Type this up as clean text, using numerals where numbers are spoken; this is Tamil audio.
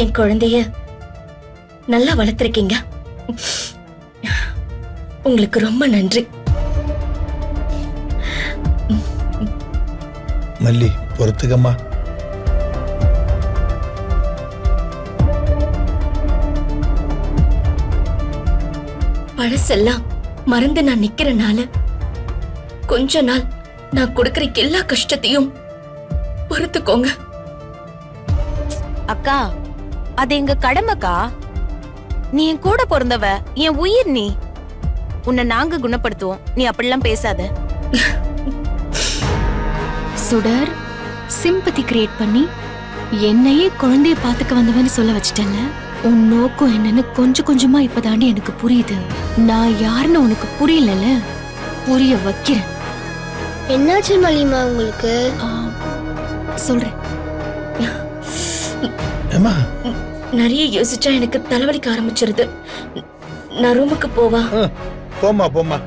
என் குழந்தைய நல்லா வளர்த்திருக்கீங்க. உங்களுக்கு ரொம்ப நன்றி. மல்லி, பொறுத்துக்கம்மா. பழசெல்லாம் மறந்து நான் நிக்கிறனால கொஞ்ச நாள் நான் கொடுக்கிற எல்லா கஷ்டத்தையும் பொறுத்துக்கோங்க. அக்கா, அது எங்க கடமைக்கா. நீ என் கூட பிறந்தவ, என் உயிர். நீ உன்னை நாங்க குணப்படுத்துவோம். நீ அப்படிலாம் பேசாத. சுடர், சிம்பத்தி கிரியேட் பண்ணி என்னையே குழந்தைய பாத்துக்க வந்தவன்னு சொல்ல வச்சிட்டல. உன் நோக்கம் என்னன்னு கொஞ்சம் கொஞ்சமா இப்பதாண்டி எனக்கு புரியுது. நான் யாருன்னு உனக்கு புரியல, புரிய வைக்கிறேன். என்னாச்சு மலிமா உங்களுக்கு? சொல்றேன். நிறைய யோசிச்சா எனக்கு தலைவலிக்க ஆரம்பிச்சிருது. நான் ரூமுக்கு போவா? போமா போமா.